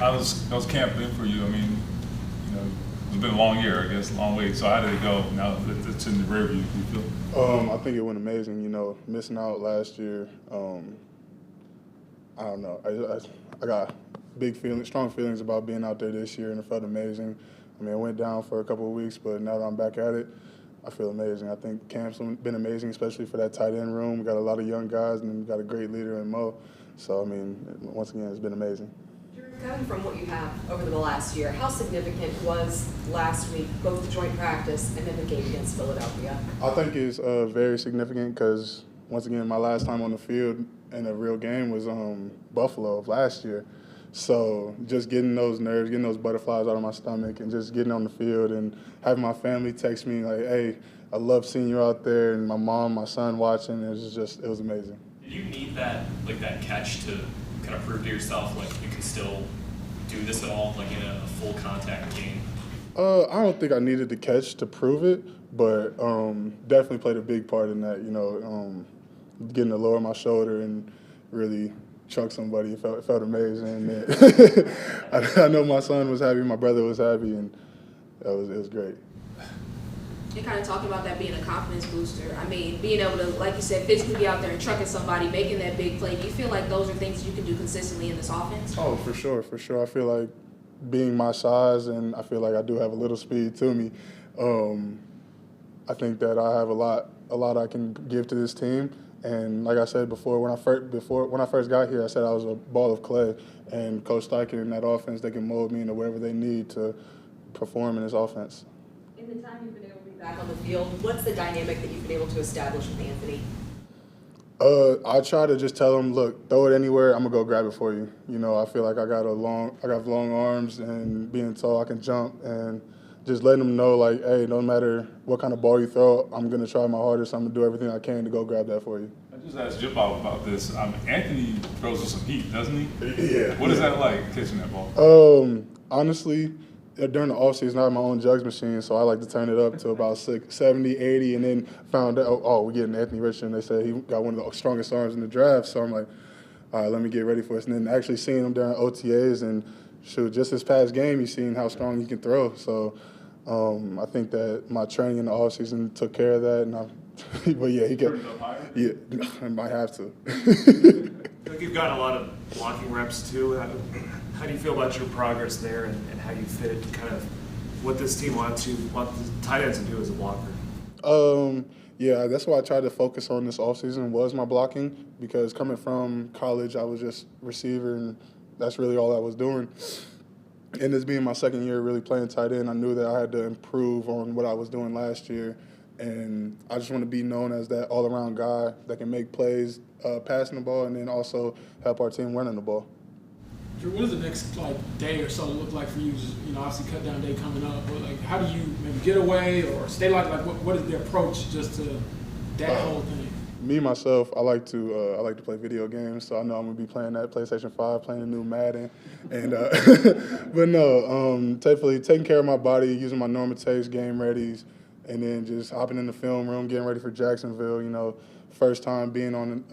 How's camp been for you? I mean, it's been a long year, I guess, a long wait. So how did it go? Now that it's in the rear view, you feel? I think it went amazing. Missing out last year. I don't know. I got strong feelings about being out there this year, and it felt amazing. I mean, I went down for a couple of weeks, but now that I'm back at it, I feel amazing. I think camp's been amazing, especially for that tight end room. We got a lot of young guys, and we got a great leader in Mo. So, I mean, once again, it's been amazing. Coming from what you have over the last year, how significant was last week, both the joint practice and then the game against Philadelphia? I think it's very significant because, once again, my last time on the field in a real game was Buffalo of last year. So just getting those nerves, getting those butterflies out of my stomach, and just getting on the field and having my family text me like, hey, I love seeing you out there, and my mom, my son watching, it was amazing. Did you need that catch to kind of prove to yourself like you can still do this at all, like in a full contact game? I don't think I needed the catch to prove it, but definitely played a big part in that, getting to lower my shoulder and really chuck somebody. It felt amazing. I know my son was happy, my brother was happy, and it was great. You're kind of talking about that being a confidence booster. I mean, being able to, like you said, physically be out there and trucking somebody, making that big play. Do you feel like those are things you can do consistently in this offense? Oh, for sure. I feel like being my size, and I feel like I do have a little speed to me, I think that I have a lot I can give to this team. And like I said before, when I first got here, I said I was a ball of clay. And Coach Steichen and that offense, they can mold me into whatever they need to perform in this offense. In the time you've been able to be back on the field, what's the dynamic that you've been able to establish with Anthony? I try to just tell him, look, throw it anywhere, I'm gonna go grab it for you. I feel like I got long arms, and being tall, I can jump, and just letting him know, like, hey, no matter what kind of ball you throw, I'm gonna try my hardest. I'm gonna do everything I can to go grab that for you. I just asked Jip about this. Anthony throws with some heat, doesn't he? Yeah. What is that like, catching that ball? Honestly, during the offseason, I have my own jugs machine, so I like to turn it up to about 70, 80, and then found out, we're getting Anthony Richardson. They said he got one of the strongest arms in the draft, so I'm like, all right, let me get ready for this. And then actually seeing him during OTAs, and shoot, just this past game, you've seen how strong he can throw. So I think that my training in the offseason took care of that, but yeah, he can. Yeah, I might have to. You've gotten a lot of blocking reps too. How do you feel about your progress there, and how you fit kind of what this team wants the tight ends to do as a blocker? Yeah, that's why I tried to focus on this offseason was my blocking, because coming from college, I was just receiver, and that's really all I was doing. And this being my second year really playing tight end, I knew that I had to improve on what I was doing last year. And I just want to be known as that all-around guy that can make plays passing the ball and then also help our team running the ball. Drew, what does the next day or so look like for you? Just, obviously cut down day coming up, but how do you maybe get away or stay what is the approach just to that whole thing? Me myself, I like to play video games, so I know I'm gonna be playing that PlayStation 5, playing the new Madden, and but no, definitely taking care of my body, using my normal takes, game readies, and then just hopping in the film room, getting ready for Jacksonville. First time being on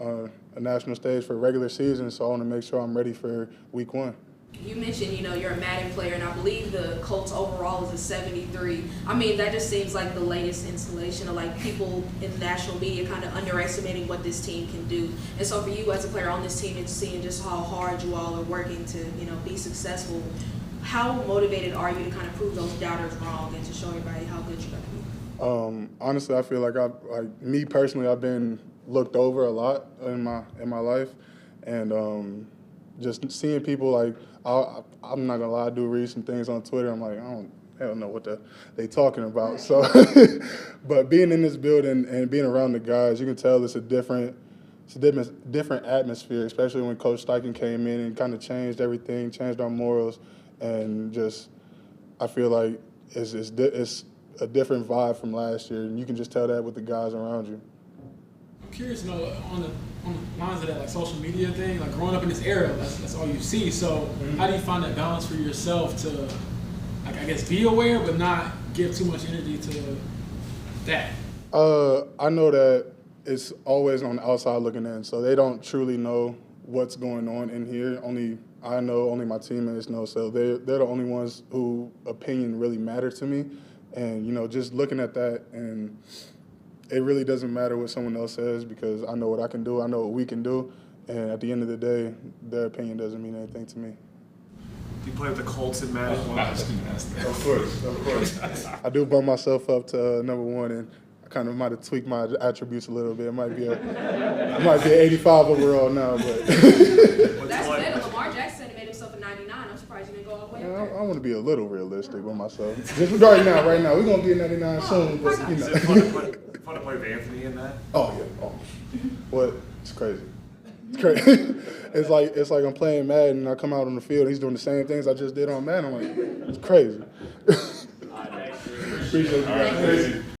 a national stage for a regular season, so I want to make sure I'm ready for week 1. You mentioned, you're a Madden player, and I believe the Colts overall is a 73. I mean, that just seems like the latest installation of people in the national media kind of underestimating what this team can do. And so for you as a player on this team and seeing just how hard you all are working to, be successful, how motivated are you to kind of prove those doubters wrong and to show everybody how good you're going to be? Honestly, I feel like me personally, I've been looked over a lot in my life, and just seeing people I'm not gonna lie, I do read some things on Twitter. I'm like, I don't know what they talking about. So, but being in this building and being around the guys, you can tell it's a different atmosphere, especially when Coach Steichen came in and kind of changed everything, changed our morals, and just I feel like it's a different vibe from last year, and you can just tell that with the guys around you. I'm curious, on the lines of that social media thing, growing up in this era, that's all you see. So how do you find that balance for yourself to, I guess, be aware but not give too much energy to that? I know that it's always on the outside looking in, so they don't truly know what's going on in here. Only I know, only my teammates know. So they're the only ones who opinion really matter to me. And, you know, just looking at that, and it really doesn't matter what someone else says because I know what I can do. I know what we can do. And at the end of the day, their opinion doesn't mean anything to me. You play with the Colts in Madden. I was gonna ask that. Of course. I do bump myself up to number one, and I kind of might have tweaked my attributes a little bit. It might be an 85 overall now, but What's That's it like? better. Lamar Jackson made himself a 99. I'm surprised you didn't go all the way up I there. want to be a little realistic with myself. Just right now, we're gonna be a 99 soon, but you Is know. it fun to play with Anthony in that? Oh yeah. Oh. What? It's crazy. It's crazy. it's like I'm playing Madden and I come out on the field and he's doing the same things I just did on Madden. I'm like, it's crazy. Appreciate you guys. Crazy.